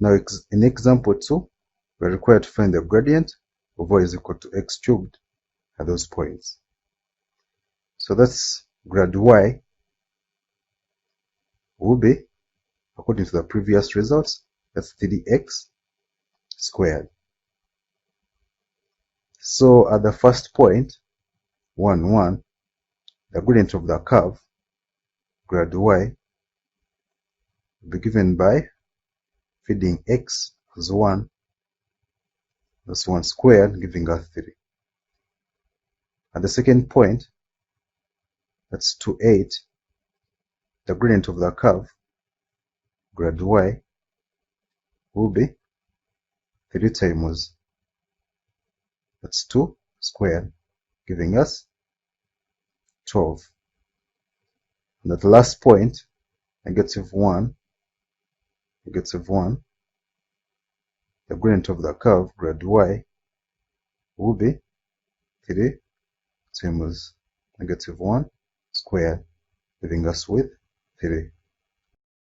Now in example 2, we're required to find the gradient of y is equal to x cubed at those points. So that's grad y will be, according to the previous results, that's 3x squared. So at the first point, 1, 1, the gradient of the curve, grad y, will be given by feeding x as 1, that's 1 squared, giving us 3. At the second point, that's 2, 8, the gradient of the curve, grad y, will be 3 times, that's 2 squared, giving us 12. And at the last point, negative 1, the gradient of the curve, grad y, will be 3 times negative 1 squared, leaving us with 3.